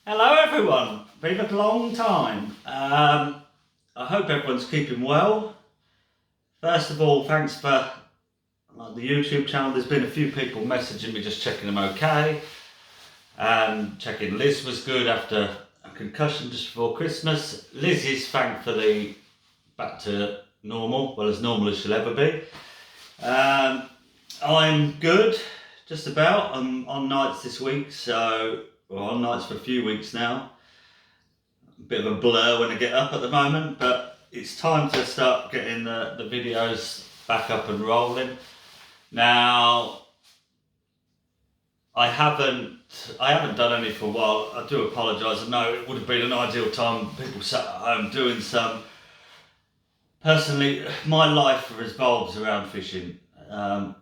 Hello everyone, been a long time. I hope everyone's keeping well. First of all, thanks for the YouTube channel. There's been a few people messaging me just checking them okay. And checking Liz was good after a concussion just before Christmas. Liz is thankfully back to normal, well as normal as she'll ever be. I'm good, just about. I'm on nights this week, on nights for a few weeks now. A bit of a blur when I get up at the moment, but it's time to start getting the videos back up and rolling. Now, I haven't done any for a while. I do apologise. I know it would have been an ideal time. People sat at home doing some. Personally, my life revolves around fishing. I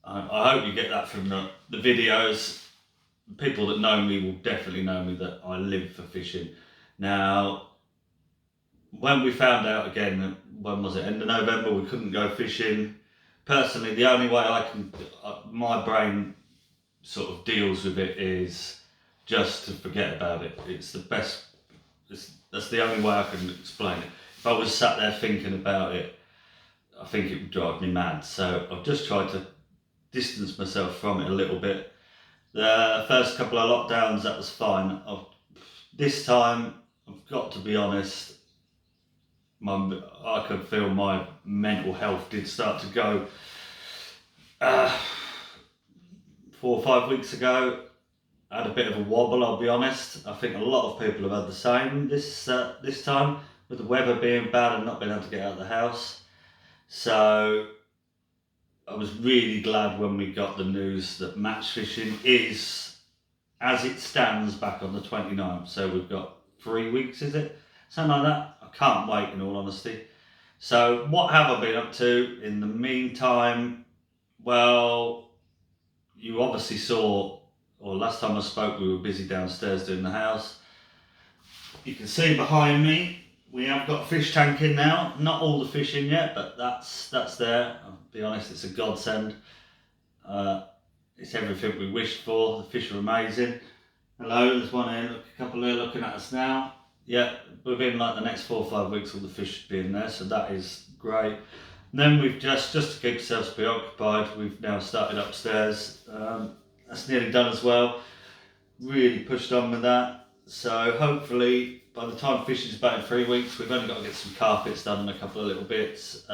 hope you get that from the videos. People that know me will definitely know me that I live for fishing. Now, when we found out again, when was it, end of November, we couldn't go fishing. Personally, the only way my brain sort of deals with it is just to forget about it. It's the best, that's the only way I can explain it. If I was sat there thinking about it, I think it would drive me mad. So I've just tried to distance myself from it a little bit. The first couple of lockdowns, that was fine. This time, I've got to be honest, I could feel my mental health did start to go. 4 or 5 weeks ago, I had a bit of a wobble, I'll be honest. I think a lot of people have had the same this time, with the weather being bad and not being able to get out of the house. So I was really glad when we got the news that match fishing is, as it stands, back on the 29th. So we've got 3 weeks, is it? Something like that. I can't wait, in all honesty. So what have I been up to in the meantime? Well, you obviously saw, or last time I spoke, we were busy downstairs doing the house. You can see behind me, we have got a fish tank in now. Not all the fish in yet, but that's there. I'll be honest, it's a godsend. It's everything we wished for. The fish are amazing. Hello, there's one here, a couple here looking at us now. Yeah, within like the next 4 or 5 weeks, all the fish should be in there, so that is great. And then we've just to keep ourselves preoccupied, we've now started upstairs. That's nearly done as well. Really pushed on with that. So hopefully, by the time fishing's back in 3 weeks, we've only got to get some carpets done and a couple of little bits.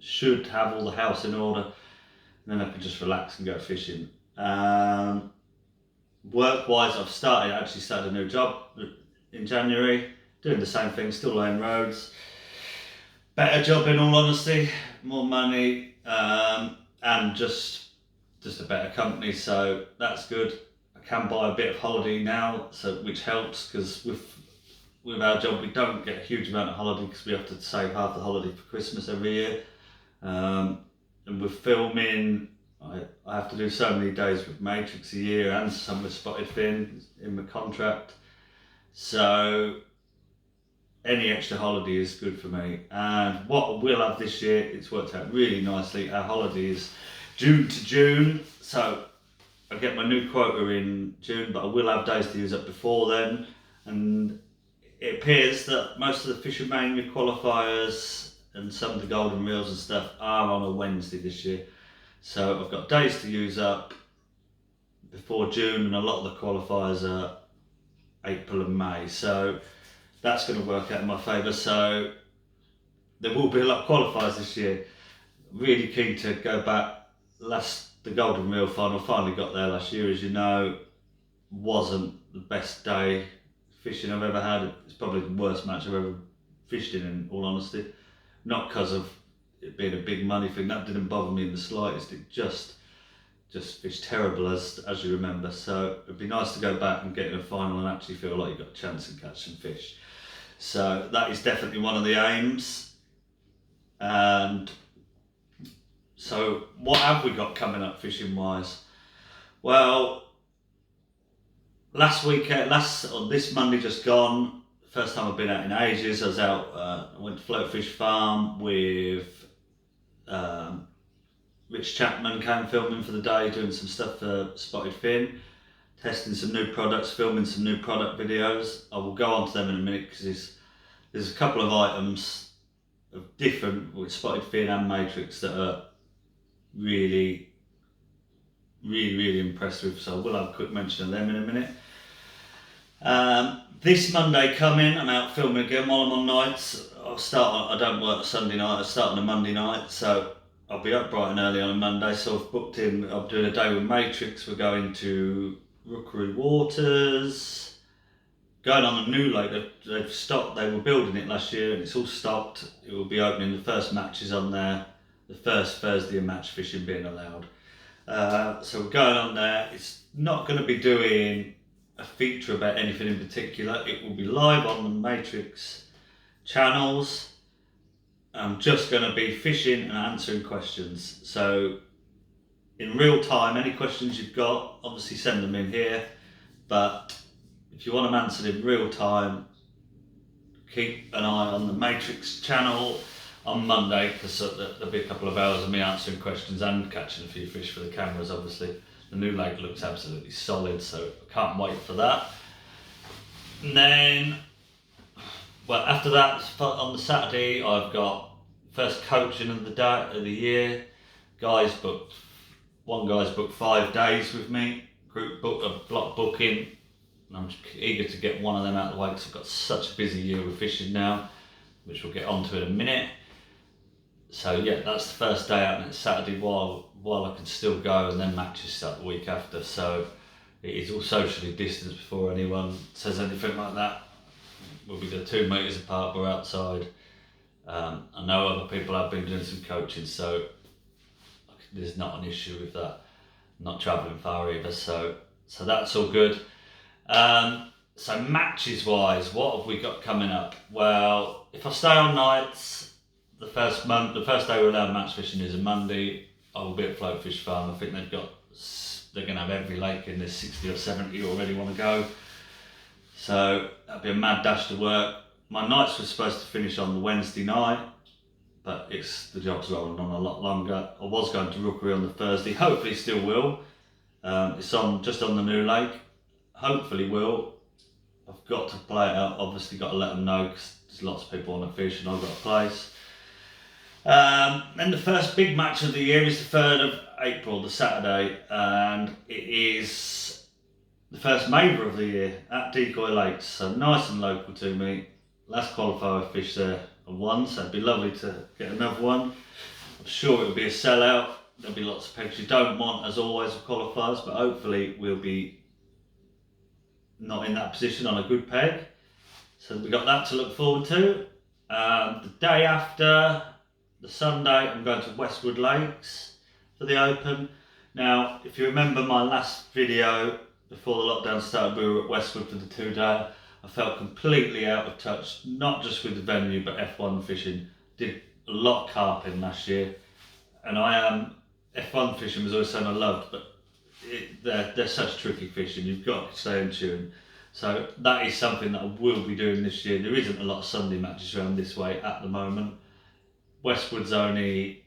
Should have all the house in order, and then I can just relax and go fishing. Work-wise, I've actually started a new job in January, doing the same thing, still laying roads. Better job, in all honesty, more money, and just a better company, so that's good. I can buy a bit of holiday now, which helps, because with our job we don't get a huge amount of holiday because we have to save half the holiday for Christmas every year. And with filming, I have to do so many days with Matrix a year and some with Spotted Fin in the contract. So any extra holiday is good for me. And what we'll have this year, it's worked out really nicely. Our holiday is June to June, so I get my new quota in June, but I will have days to use up before then. And it appears that most of the Fishermania qualifiers and some of the golden reels and stuff are on a Wednesday this year. So I've got days to use up before June, and a lot of the qualifiers are April and May. So that's going to work out in my favour. So there will be a lot of qualifiers this year. Really keen to go back. The golden reel final finally got there last year, as you know. Wasn't the best day fishing I've ever had. It's probably the worst match I've ever fished in all honesty. Not because of it being a big money thing, that didn't bother me in the slightest. It just fished terrible, as you remember. So it'd be nice to go back and get in a final and actually feel like you've got a chance and catch some fish. So that is definitely one of the aims. And so what have we got coming up fishing wise? Well, this Monday just gone, first time I've been out in ages. I was out, I went to Float Fish Farm with Rich Chapman, came filming for the day, doing some stuff for Spotted Fin. testing some new products, filming some new product videos. I will go on to them in a minute because there's a couple of items of different with spotted fin and matrix that are really impressed with, so we'll have a quick mention of them in a minute. This Monday coming, I'm out filming again while I'm on nights. I don't work Sunday night, I start on a Monday night, so I'll be up bright and early on a Monday. So I've booked in, I'm doing a day with Matrix. We're going to Rookery Waters, going on a new lake. They've stopped, they were building it last year and it's all stopped. It will be opening, the first matches on there, the first Thursday of match fishing being allowed. So we're going on there. It's not going to be doing a feature about anything in particular. It will be live on the Matrix channels. I'm just going to be fishing and answering questions. So in real time, any questions you've got, obviously send them in here. But if you want them answered in real time, keep an eye on the Matrix channel on Monday, because there'll be a couple of hours of me answering questions and catching a few fish for the cameras. Obviously the new lake looks absolutely solid, so I can't wait for that. And then, well, after that, on the Saturday, I've got first coaching of the year. One guy's booked 5 days with me, group book, a block booking, and I'm eager to get one of them out of the way because I've got such a busy year with fishing now, which we'll get onto in a minute. So yeah, that's the first day out, and it's Saturday while I can still go, and then matches start the week after. So it is all socially distanced before anyone says anything like that. We'll be 2 metres apart, we're outside. I know other people have been doing some coaching, so there's not an issue with that. I'm not travelling far either, so that's all good. So matches wise, what have we got coming up? Well, if I stay on nights, the first day we're allowed match fishing is a Monday. I will be at Floatfish Farm. I think they're going to have every lake in. There's 60 or 70 who already want to go. So that'll be a mad dash to work. My nights were supposed to finish on the Wednesday night, but the job's rolling on a lot longer. I was going to Rookery on the Thursday, hopefully still will. It's just on the new lake, hopefully will. I've got to play it out, obviously got to let them know because there's lots of people on the fish and I've got a place. Then the first big match of the year is the 3rd of April, the Saturday, and it is the first Maver of the year at Decoy Lakes, so nice and local to me. Last qualifier I fished there and won, so it'd be lovely to get another one. I'm sure it'll be a sellout. There'll be lots of pegs you don't want, as always, with qualifiers, but hopefully we'll be not in that position on a good peg. So we've got that to look forward to. The day after, the Sunday, I'm going to Westwood Lakes for the Open. Now, if you remember my last video before the lockdown started, we were at Westwood for the 2-day. I felt completely out of touch, not just with the venue, but F1 fishing. Did a lot of carping last year, and F1 fishing was always something I loved, but they're such tricky fishing. You've got to stay in tune. So that is something that I will be doing this year. There isn't a lot of Sunday matches around this way at the moment. Westwood's only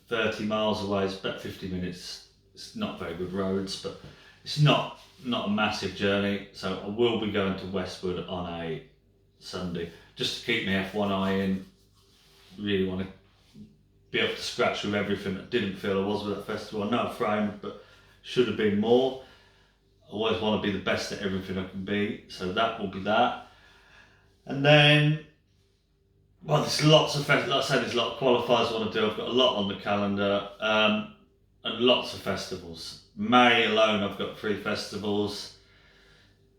30 miles away, it's about 50 minutes. It's not very good roads, but it's not a massive journey. So I will be going to Westwood on a Sunday, just to keep my F1 eye in. Really want to be up to scratch with everything. I didn't feel I was with that festival. I know I framed, but should have been more. I always want to be the best at everything I can be, so that will be that. And then, well, there's lots of like I said, there's a lot of qualifiers I want to do. I've got a lot on the calendar, and lots of festivals. May alone, I've got 3 festivals.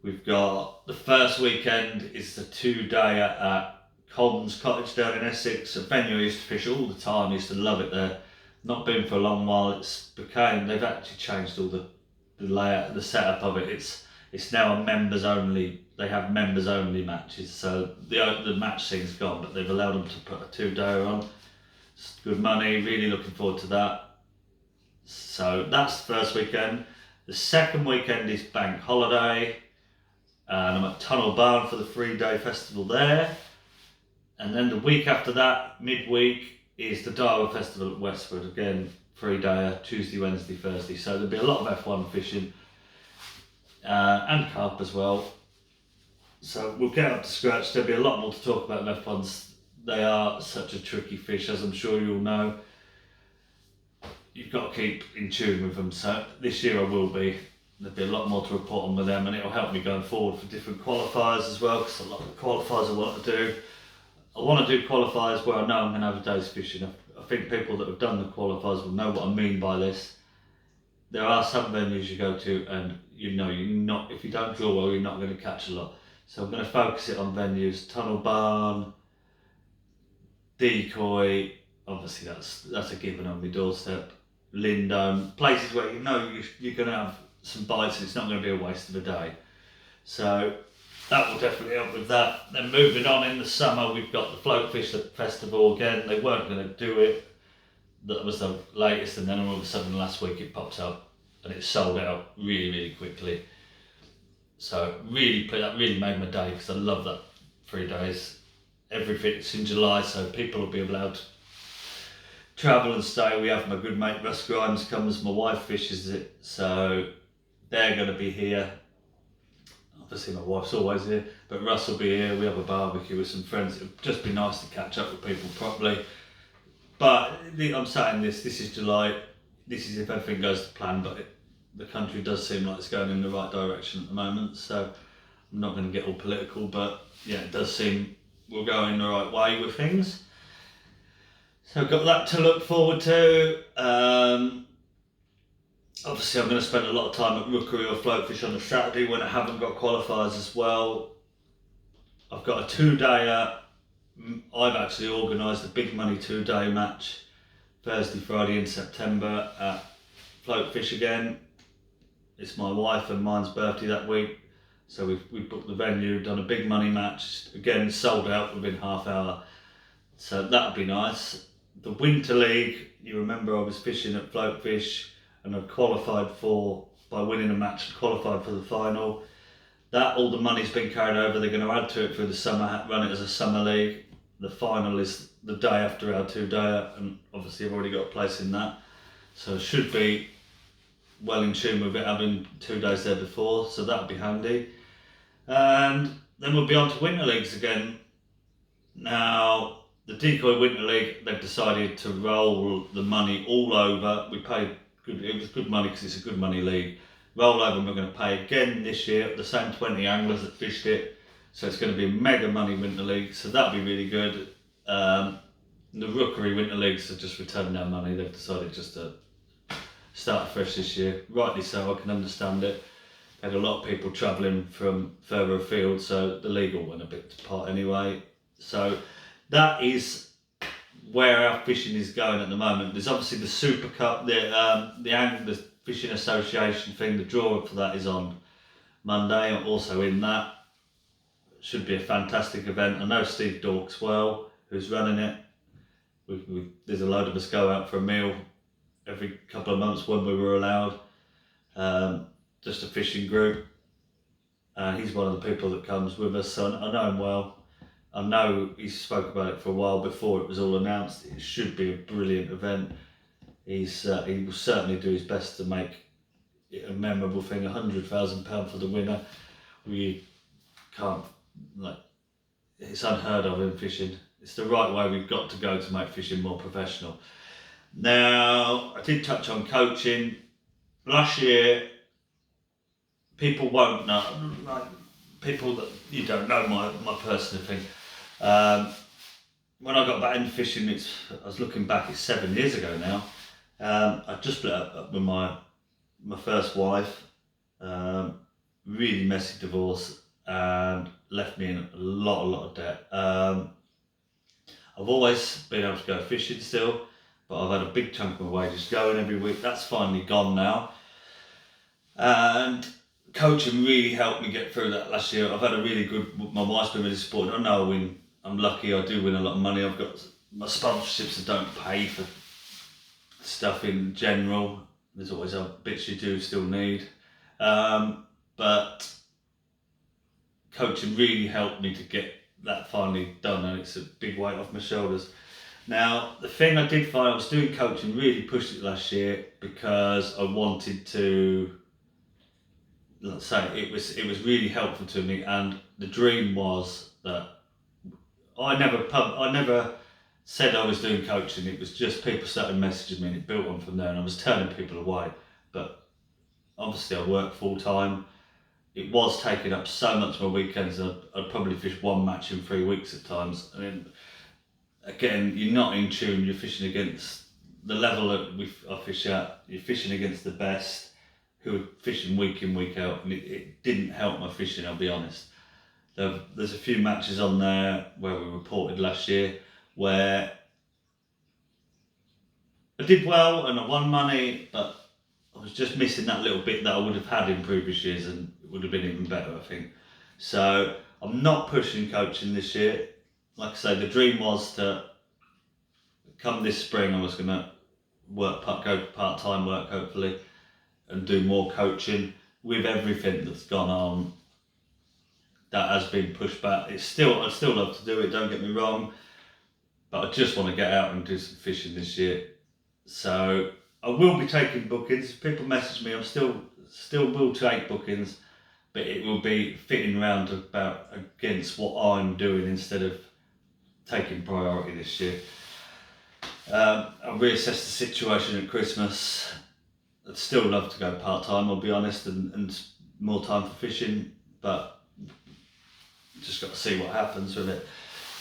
We've got the first weekend is the 2-day at Colm's Cottage down in Essex, a venue I used to fish all the time. I used to love it there. Not been for a long while. They've actually changed all the layout, the setup of it. It's now a members only. They have members only matches, so the match scene's gone, but they've allowed them to put a 2-day on. It's good money. Really looking forward to that. So that's the first weekend. The second weekend is bank holiday, and I'm at Tunnel Barn for the 3-day festival there. And then the week after that, midweek, is the Darwin Festival at Westwood. Again, 3-day, Tuesday, Wednesday, Thursday. So there'll be a lot of F1 fishing. and carp as well. So we'll get up to scratch. There'll be a lot more to talk about left ponds. They are such a tricky fish, as I'm sure you'll know. You've got to keep in tune with them. So this year I will be. There'll be a lot more to report on with them, and it'll help me going forward for different qualifiers as well, because a lot of qualifiers I want to do. I want to do qualifiers where I know I'm going to have a day's fishing. I think people that have done the qualifiers will know what I mean by this. There are some venues you go to and you're not, if you don't draw well, you're not going to catch a lot. So I'm going to focus it on venues, Tunnel Barn, Decoy, obviously that's a given on my doorstep, Lindome, places where you know you're going to have some bites and it's not going to be a waste of a day. So that will definitely help with that. Then moving on in the summer, we've got the Float Fish Festival again. They weren't going to do it. That was the latest, and then all of a sudden last week it popped up and it sold out really, really quickly. So that really made my day, because I love that 3 days. Everything's in July, so people will be allowed to travel and stay. We have my good mate Russ Grimes comes, my wife fishes it, so they're going to be here. Obviously my wife's always here, but Russ will be here. We have a barbecue with some friends. It'd just be nice to catch up with people properly. But I'm saying this is July. This is if everything goes to plan, but the country does seem like it's going in the right direction at the moment. So I'm not going to get all political, but yeah, it does seem we're going in the right way with things. So I've got that to look forward to. Obviously I'm going to spend a lot of time at Rookery or Floatfish on a Saturday when I haven't got qualifiers as well. I've got a 2-dayer. I've actually organised a big money 2-day match Thursday, Friday in September at Floatfish again. It's my wife and mine's birthday that week, so we've booked the venue, done a big money match, again sold out within half hour, so that'll be nice. The Winter League, you remember I was fishing at Floatfish and I qualified by winning a match, qualified for the final. That all the money's been carried over. They're going to add to it through the summer, run it as a summer league. The final is the day after our 2-dayer, and obviously I've already got a place in that, so should be well in tune with it having 2 days there before, so that'll be handy. And then we'll be on to Winter Leagues again. Now the Decoy Winter League, they've decided to roll the money all over. We paid good, it was good money because it's a good money league. Roll over, and we're going to pay again this year, the same 20 anglers that fished it. So it's going to be a mega money Winter League, so that'll be really good. The Rookery Winter Leagues have just returned their money. They've decided just to start fresh this year. Rightly so, I can understand it. They had a lot of people travelling from further afield, so the league all went a bit apart anyway. So that is where our fishing is going at the moment. There's obviously the Super Cup, the Fishing Association thing. The draw for that is on Monday. I'm also in that. Should be a fantastic event. I know Steve Dorks well, who's running it. There's a load of us go out for a meal every couple of months when we were allowed. Just a fishing group. He's one of the people that comes with us, so I know him well. I know he spoke about it for a while before it was all announced. It should be a brilliant event. He will certainly do his best to make it a memorable thing. £100,000 for the winner. We can't, it's unheard of in fishing. It's the right way we've got to go to make fishing more professional. Now, I did touch on coaching. Last year, people won't know, people that you don't know my personal thing. When I got back into fishing, I was looking back, it's 7 years ago now. I just split up with my first wife. Really messy divorce, and left me in a lot of debt. I've always been able to go fishing still, but I've had a big chunk of my wages going every week. That's finally gone now. And coaching really helped me get through that last year. I've had a really good, my wife's been really supportive. I know I'm lucky, I do win a lot of money. I've got my sponsorships that don't pay for stuff in general. There's always bits you do still need. But coaching really helped me to get that finally done, and it's a big weight off my shoulders. Now, the thing I did find, I was doing coaching, really pushed it last year because I wanted to let's say it was really helpful to me, and the dream was that I never said I was doing coaching. It was just people started messaging me, and it built on from there, and I was turning people away. But obviously I work full time. It was taking up so much of my weekends. I'd probably fish one match in 3 weeks at times. I mean, again, you're not in tune. You're fishing against the level that I fish at. You're fishing against the best, who are fishing week in, week out, and it didn't help my fishing, I'll be honest. There's a few matches on there where we reported last year where I did well and I won money, but I was just missing that little bit that I would have had in previous years, and it would have been even better, I think. So I'm not pushing coaching this year. Like I say, the dream was to come this spring I was going to go part-time work hopefully and do more coaching. With everything that's gone on, that has been pushed back. I'd still love to do it, don't get me wrong, but I just want to get out and do some fishing this year. So I will be taking bookings. If people message me, I'm still will take bookings, but it will be fitting round about against what I'm doing instead of taking priority this year. I'll reassess the situation at Christmas. I'd still love to go part-time, I'll be honest, and more time for fishing, but just got to see what happens with it.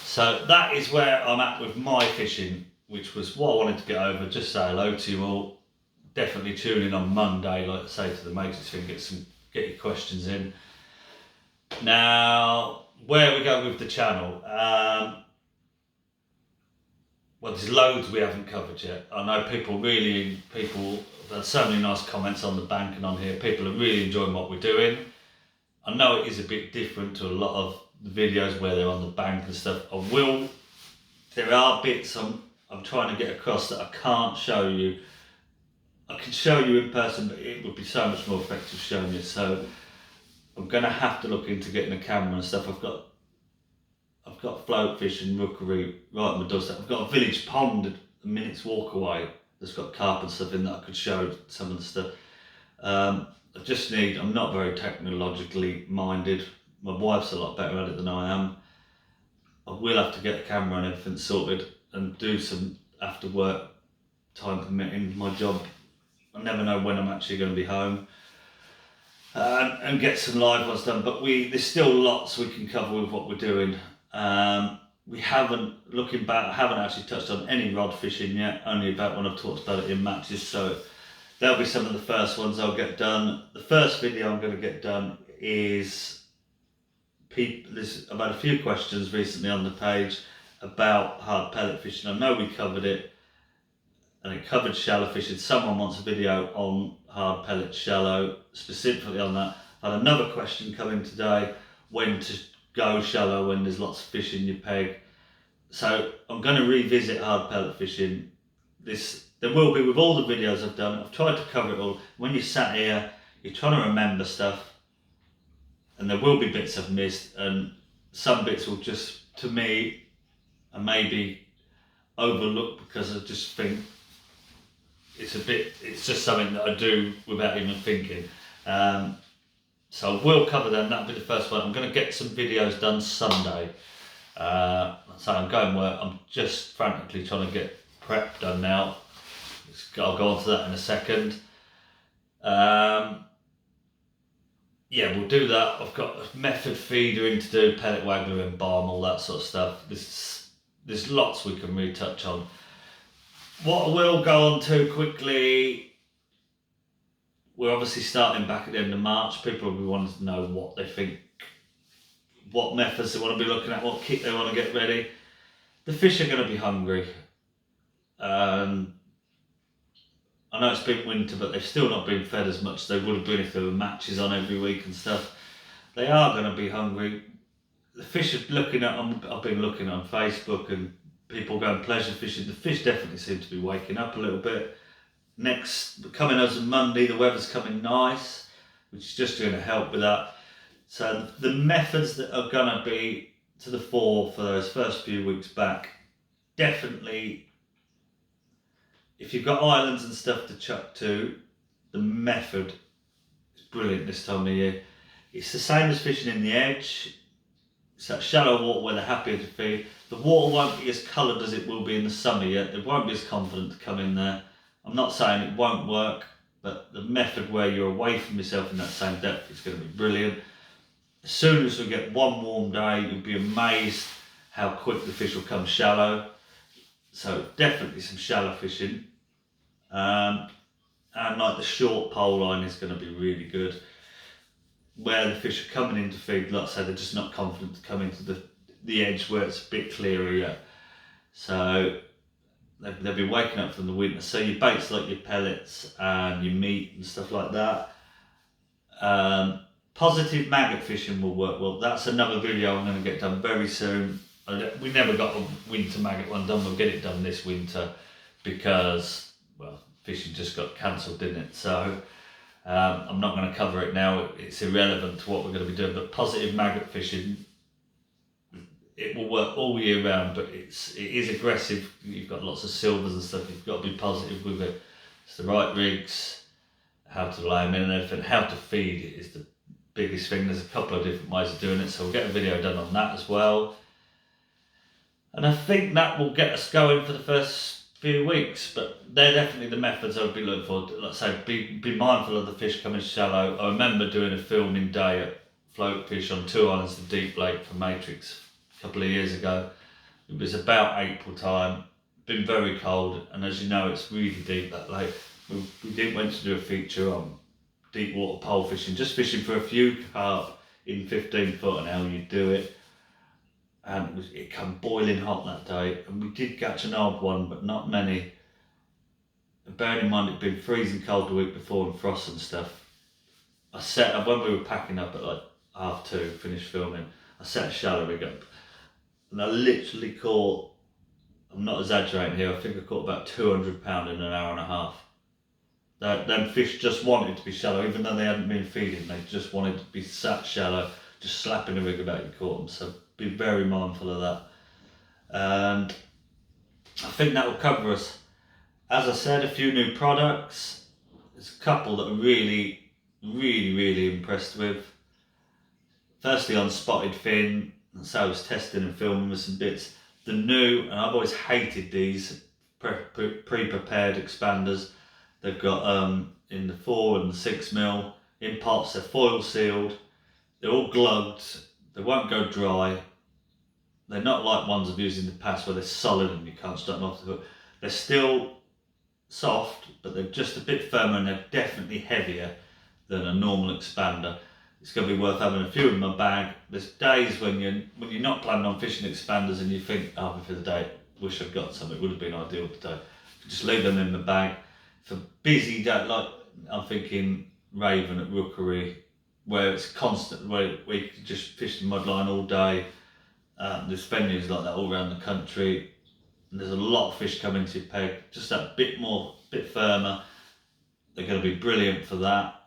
So that is where I'm at with my fishing, which was what I wanted to get over. Just say hello to you all. Definitely tune in on Monday, like I say to the Maggot thing, get your questions in. Now, where we go with the channel. Well, there's loads we haven't covered yet. I know people have had so many nice comments on the bank and on here. People are really enjoying what we're doing. I know it is a bit different to a lot of the videos where they're on the bank and stuff. There are bits I'm trying to get across that I can't show you. I can show you in person, but it would be so much more effective showing you. So I'm going to have to look into getting a camera and stuff. I've got float fish and rookery right on my doorstep. I've got a village pond a minute's walk away that's got carp and stuff in that I could show some of the stuff. I'm not very technologically minded. My wife's a lot better at it than I am. I will have to get a camera and everything sorted and do some after work, time permitting. My job, I never know when I'm actually going to be home. And get some live ones done, but there's still lots we can cover with what we're doing. We haven't actually touched on any rod fishing yet, only about when I've talked about it in matches, so they'll be some of the first ones I'll get done. The first video I'm going to get done is there's about a few questions recently on the page about hard pellet fishing. I know we covered it, and it covered shallow fishing. Someone wants a video on hard pellet shallow, specifically on that. I had another question come in today, when to go shallow when there's lots of fish in your peg. So I'm going to revisit hard pellet fishing. There will be, with all the videos I've done, I've tried to cover it all. When you're sat here, you're trying to remember stuff, and there will be bits I've missed, and some bits will just, to me, I maybe overlook because I just think it's just something that I do without even thinking. So we'll cover them. That'll be the first one. I'm going to get some videos done Sunday. So I'm going work. I'm just frantically trying to get prep done now. I'll go on to that in a second. Yeah, we'll do that. I've got a method feeder in to do, pellet waggler and balm, all that sort of stuff. There's lots we can really touch on. What I will go on to quickly, we're obviously starting back at the end of March. People will be wanting to know what they think, what methods they want to be looking at, what kit they want to get ready. The fish are going to be hungry. I know it's been winter, but they've still not been fed as much as they would have been if there were matches on every week and stuff. They are going to be hungry. The fish are looking at them. I've been looking on Facebook and people going pleasure fishing. The fish definitely seem to be waking up a little bit. Coming as a Monday, the weather's coming nice, which is just going to help with that. So the methods that are going to be to the fore for those first few weeks back, definitely, if you've got islands and stuff to chuck to, the method It's brilliant this time of year. It's the same as fishing in the edge. It's that shallow water where they're happier to feed. The water won't be as coloured as it will be in the summer yet. They won't be as confident to come in there. I'm not saying it won't work, but the method where you're away from yourself in that same depth is going to be brilliant. As soon as we get one warm day, you'll be amazed how quick the fish will come shallow. So definitely some shallow fishing. And like the short pole line is going to be really good. Where the fish are coming in to feed, like I say, they're just not confident to come into the edge where it's a bit clearer yet. So they'll be waking up from the winter. So your baits like your pellets and your meat and stuff like that. Positive maggot fishing will work well. That's another video I'm going to get done very soon. We never got a winter maggot one done. We'll get it done this winter because, well, fishing just got cancelled, didn't it? So I'm not going to cover it now. It's irrelevant to what we're going to be doing. But positive maggot fishing, it will work all year round, but it is aggressive. You've got lots of silvers and stuff. You've got to be positive with it. It's the right rigs, how to lay them in and everything. How to feed it is the biggest thing. There's a couple of different ways of doing it, so we'll get a video done on that as well. And I think that will get us going for the first few weeks, but they're definitely the methods I would be looking for. Like I say, be mindful of the fish coming shallow. I remember doing a filming day at Float Fish on 2 Islands, the Deep Lake for Matrix a couple of years ago. It was about April time, been very cold, and as you know, it's really deep, that lake. We didn't want to do a feature on deep water pole fishing, just fishing for a few carp in 15 foot and how you do it. And it came boiling hot that day, and we did catch an odd one, but not many. Bearing in mind it'd been freezing cold the week before and frost and stuff. When we were packing up at like 2:30, finished filming, I set a shallow rig up, and I literally caught, I'm not exaggerating here, I think I caught about 200 pounds in an hour and a half. Them fish just wanted to be shallow, even though they hadn't been feeding, they just wanted to be sat shallow, just slapping the rig about you caught them. So be very mindful of that. And I think that will cover us. As I said, a few new products. There's a couple that I'm really, really, really impressed with. Firstly, on spotted fin, so I was testing and filming with some bits. The new, and I've always hated these pre-prepared expanders. They've got in the 4 and the 6mm. In pots, they're foil sealed. They're all glugged. They won't go dry. They're not like ones I've used in the past where they're solid and you can't start them off the hook. They're still soft, but they're just a bit firmer and they're definitely heavier than a normal expander. It's going to be worth having a few in my bag. There's days when you're not planning on fishing expanders and you think, oh, for the day, wish I'd got some. It would have been ideal today. Just leave them in the bag. For busy day, like I'm thinking Raven at Rookery, where it's constant, where we can just fish the mudline all day. There's venues like that all around the country. And there's a lot of fish coming to your peg, just that bit firmer. They're going to be brilliant for that.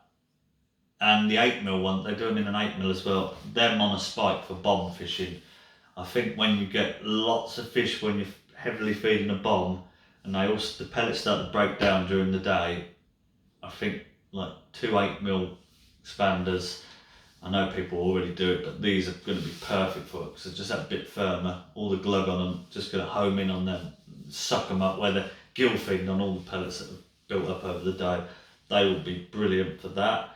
And the 8mm one, they do them in an 8mm as well. Them on a spike for bomb fishing. I think when you get lots of fish when you're heavily feeding a bomb, and the pellets start to break down during the day, I think like 2 8mm expanders. I know people already do it, but these are going to be perfect for it because they're just that bit firmer. All the glug on them, just going to home in on them, suck them up where they're gill feeding on all the pellets that have built up over the day. They will be brilliant for that.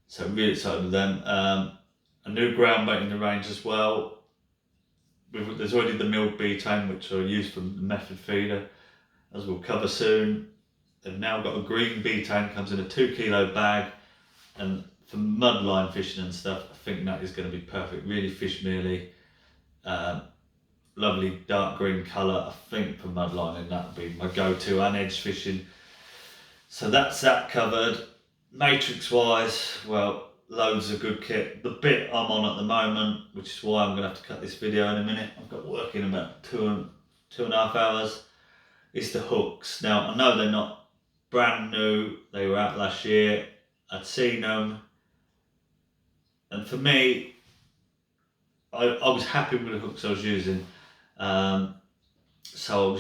So I'm really excited with them. A new ground bait in the range as well. There's already the milled betaine, which I use from the method feeder, as we'll cover soon. They've now got a green betaine, comes in a 2 kilo bag, and for mudline fishing and stuff, I think that is going to be perfect. Really fish mealy, lovely dark green colour. I think for mudlining that would be my go-to, and edge fishing. So that's that covered. Matrix wise, well, loads of good kit. The bit I'm on at the moment, which is why I'm going to have to cut this video in a minute, I've got work in about two and a half hours, is the hooks. Now, I know they're not brand new, they were out last year, I'd seen them, and for me, I was happy with the hooks I was using, so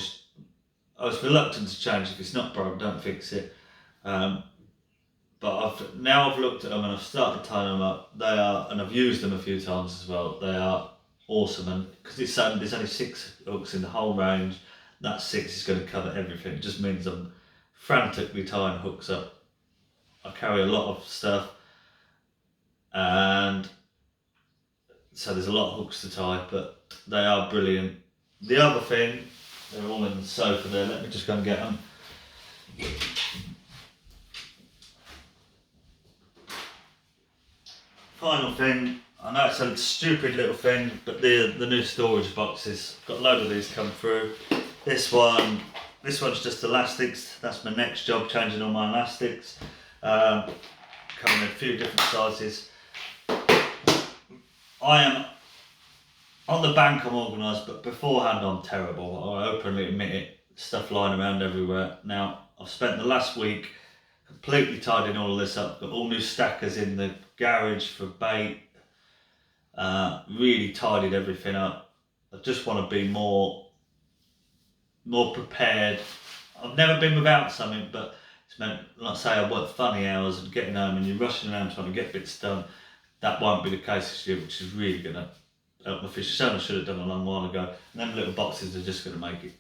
I was reluctant to change. If it's not broken, don't fix it. But but I've looked at them and I've started tying them up. They are, and I've used them a few times as well. They are awesome, and because there's only 6 hooks in the whole range, that 6 is going to cover everything. It just means I'm frantically tying hooks up. I carry a lot of stuff, and so there's a lot of hooks to tie, but they are brilliant. The other thing, they're all in the sofa there. Let me just go and get them. Final thing, I know it's a stupid little thing, but the new storage boxes. Got a load of these come through. This one's just elastics. That's my next job, changing all my elastics. Coming in a few different sizes. I am on the bank, I'm organised, but beforehand I'm terrible. I openly admit it. Stuff lying around everywhere. Now I've spent the last week completely tidying all of this up. Got all new stackers in the garage for bait. Really tidied everything up. I just want to be more prepared. I've never been without something, but it's meant, like say, I work funny hours and getting home and you're rushing around trying to get bits done. That won't be the case this year, which is really going to help my fish. Something I should have done a long while ago. And them little boxes are just going to make it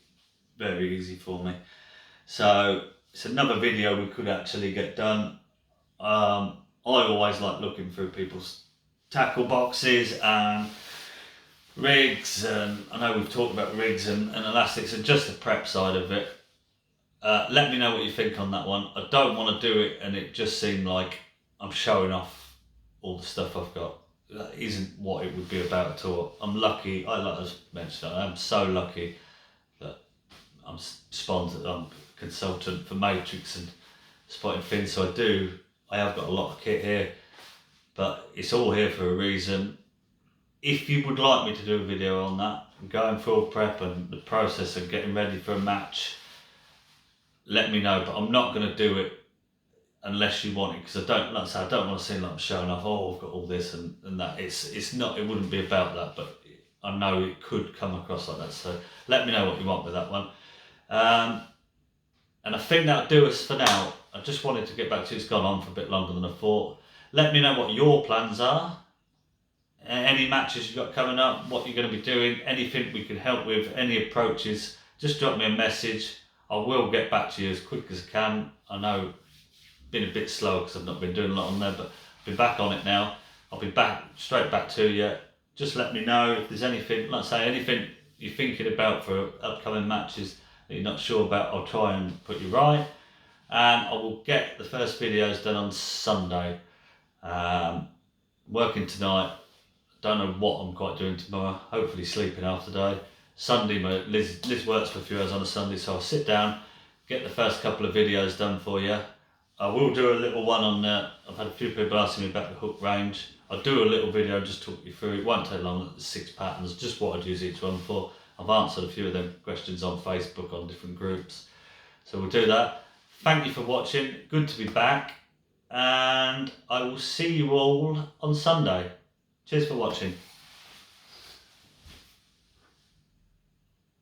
very easy for me. So it's another video we could actually get done. I always like looking through people's tackle boxes and rigs, and I know we've talked about rigs and elastics and just the prep side of it. Let me know what you think on that one. I don't want to do it and it just seemed like I'm showing off all the stuff I've got. That isn't what it would be about at all. I'm lucky, like I mentioned, I'm so lucky that I'm sponsored, I'm a consultant for Matrix and Spotting Fins, so I have got a lot of kit here, but it's all here for a reason. If you would like me to do a video on that, going through prep and the process of getting ready for a match, let me know, but I'm not going to do it unless you want it, because I don't want to seem like I'm showing off, oh, I've got all this and that. It's not, it wouldn't be about that, but I know it could come across like that, so let me know what you want with that one. And I think that'll do us for now. I just wanted to get back to it. It's gone on for a bit longer than I thought. Let me know what your plans are, any matches you've got coming up, what you're going to be doing, anything we can help with, any approaches, just drop me a message. I will get back to you as quick as I can. I know been a bit slow because I've not been doing a lot on there, but I'll be back on it now. I'll be straight back to you. Just let me know if there's anything, like I say, anything you're thinking about for upcoming matches that you're not sure about. I'll try and put you right, and I will get the first videos done on Sunday. Working tonight, don't know what I'm quite doing tomorrow, hopefully sleeping half the day. Sunday, Liz works for a few hours on a Sunday, so I'll sit down, get the first couple of videos done for you. I will do a little one on I've had a few people asking me about the hook range. I'll do a little video, just talk you through. It won't take long, 6 patterns, just what I'd use each one for. I've answered a few of them questions on Facebook, on different groups. So we'll do that. Thank you for watching, good to be back. And I will see you all on Sunday. Cheers for watching.